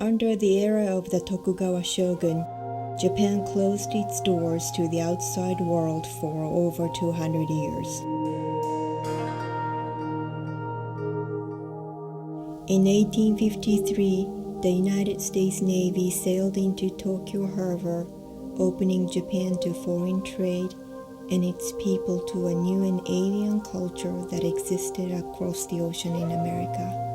Under the era of the Tokugawa shogun, Japan closed its doors to the outside world for over 200 years. In 1853, the United States Navy sailed into Tokyo Harbor, opening Japan to foreign trade and its people to a new and alien culture that existed across the ocean in America.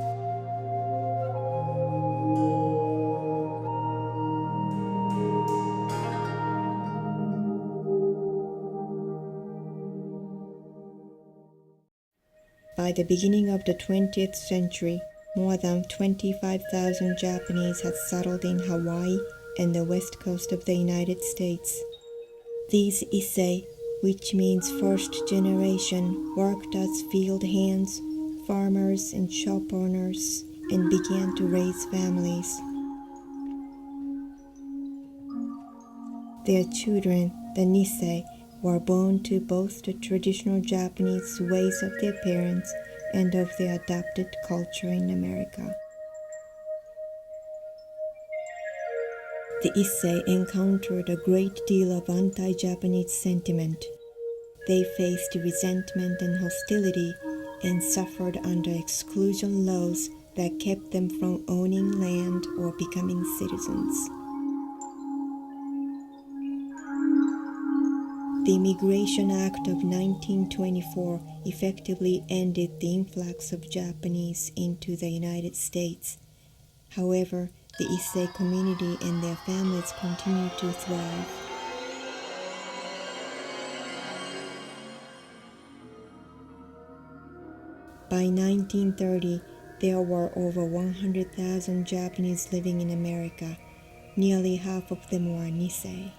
By the beginning of the 20th century, more than 25,000 Japanese had settled in Hawaii and the west coast of the United States. These Issei, which means first generation, worked as field hands, farmers, and shop owners, and began to raise families. Their children, the Nisei, were born to both the traditional Japanese ways of their parents and of the adapted culture in America. The Issei encountered a great deal of anti-Japanese sentiment. They faced resentment and hostility and suffered under exclusion laws that kept them from owning land or becoming citizens. The Immigration Act of 1924 effectively ended the influx of Japanese into the United States. However, the Issei community and their families continued to thrive. By 1930, there were over 100,000 Japanese living in America. Nearly half of them were Nisei.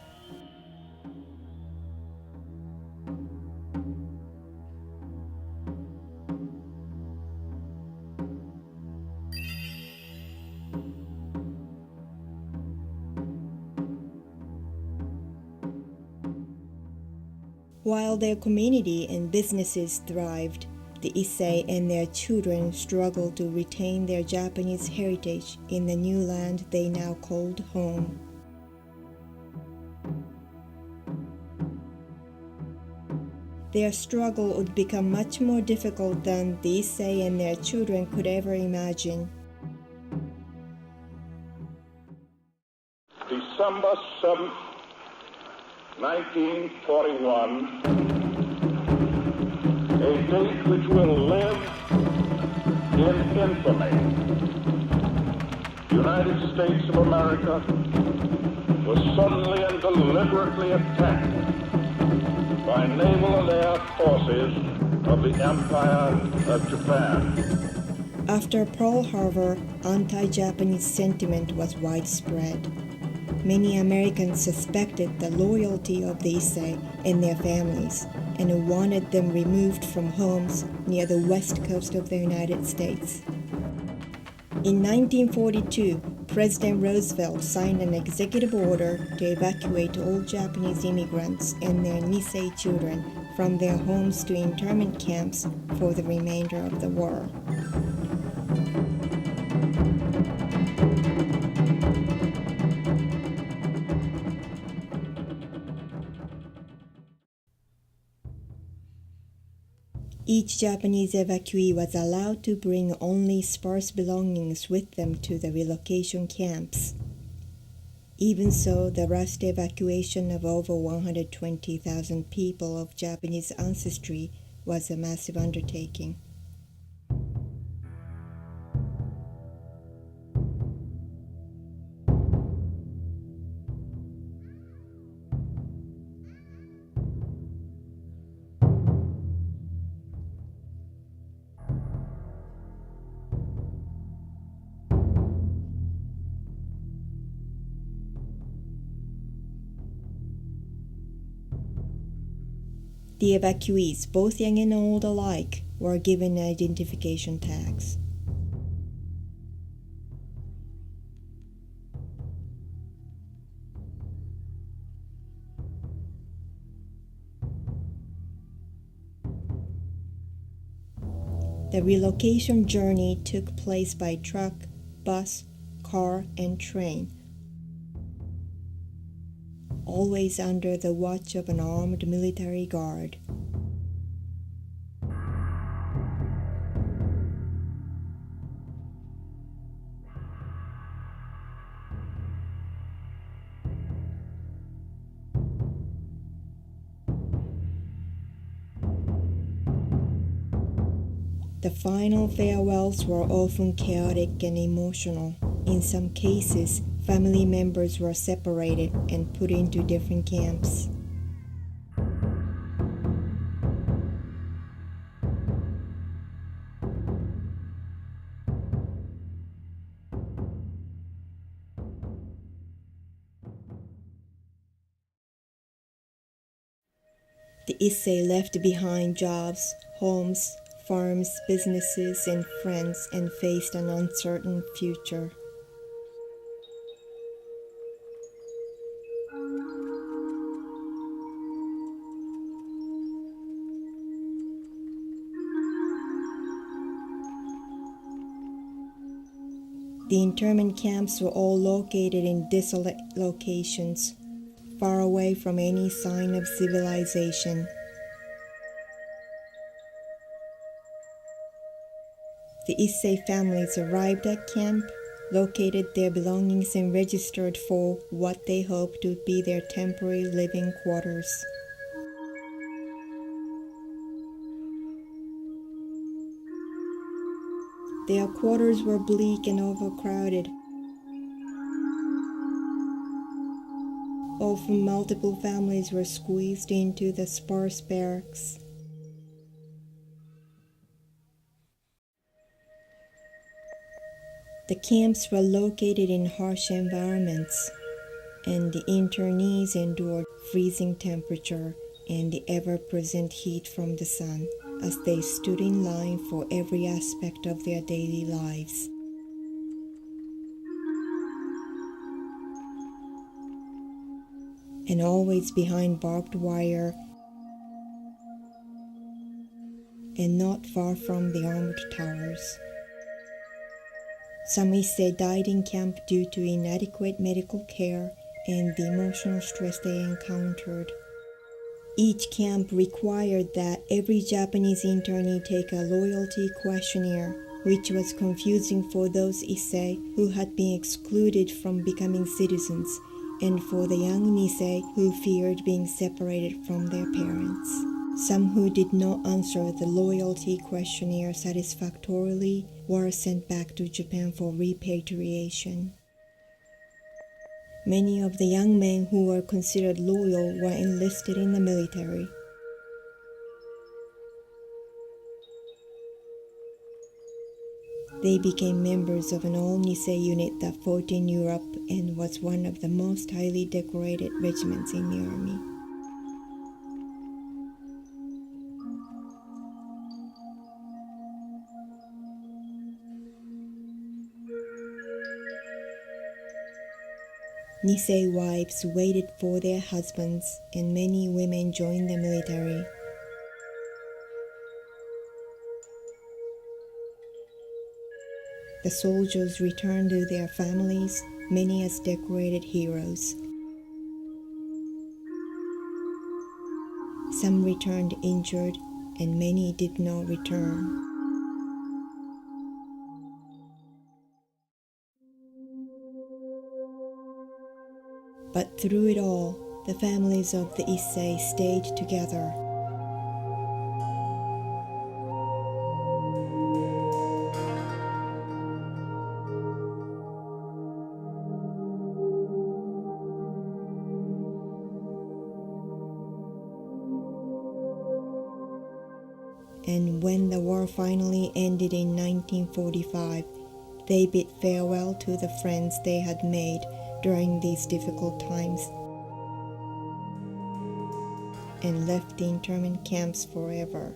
While their community and businesses thrived, the Issei and their children struggled to retain their Japanese heritage in the new land they now called home. Their struggle would become much more difficult than the Issei and their children could ever imagine. December 7th, 1941, a date which will live in infamy. The United States of America was suddenly and deliberately attacked by naval and air forces of the Empire of Japan. After Pearl Harbor, anti-Japanese sentiment was widespread. Many Americans suspected the loyalty of the Issei and their families and wanted them removed from homes near the west coast of the United States. In 1942, President Roosevelt signed an executive order to evacuate all Japanese immigrants and their Nisei children from their homes to internment camps for the remainder of the war. Each Japanese evacuee was allowed to bring only sparse belongings with them to the relocation camps. Even so, the rushed evacuation of over 120,000 people of Japanese ancestry was a massive undertaking. The evacuees, both young and old alike, were given identification tags. The relocation journey took place by truck, bus, car, and train, always under the watch of an armed military guard. The final farewells were often chaotic and emotional. In some cases, family members were separated and put into different camps. The Issei left behind jobs, homes, farms, businesses, and friends, and faced an uncertain future. The internment camps were all located in desolate locations, far away from any sign of civilization. The Issei families arrived at camp, located their belongings, and registered for what they hoped to be their temporary living quarters. Their quarters were bleak and overcrowded. Often multiple families were squeezed into the sparse barracks. The camps were located in harsh environments, and the internees endured freezing temperature and the ever-present heat from the sun as they stood in line for every aspect of their daily lives. And always behind barbed wire and not far from the armored towers. Some Issei died in camp due to inadequate medical care and the emotional stress they encountered. Each camp required that every Japanese internee take a loyalty questionnaire, which was confusing for those Issei who had been excluded from becoming citizens, and for the young Nisei who feared being separated from their parents. Some who did not answer the loyalty questionnaire satisfactorily were sent back to Japan for repatriation. Many of the young men who were considered loyal were enlisted in the military. They became members of an all-Nisei unit that fought in Europe and was one of the most highly decorated regiments in the army. Nisei wives waited for their husbands, and many women joined the military. The soldiers returned to their families, many as decorated heroes. Some returned injured, and many did not return. But through it all, the families of the Issei stayed together. And when the war finally ended in 1945, they bid farewell to the friends they had made during these difficult times and left the internment camps forever.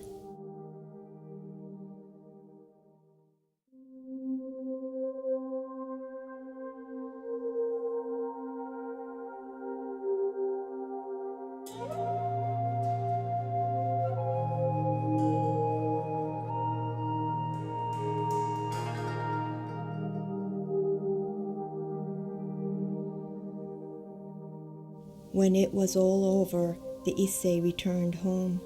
When it was all over, the Issei returned home.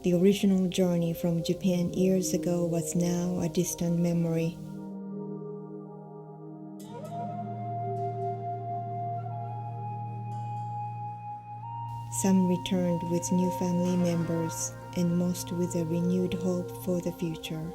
The original journey from Japan years ago was now a distant memory. Some returned with new family members, and most with a renewed hope for the future.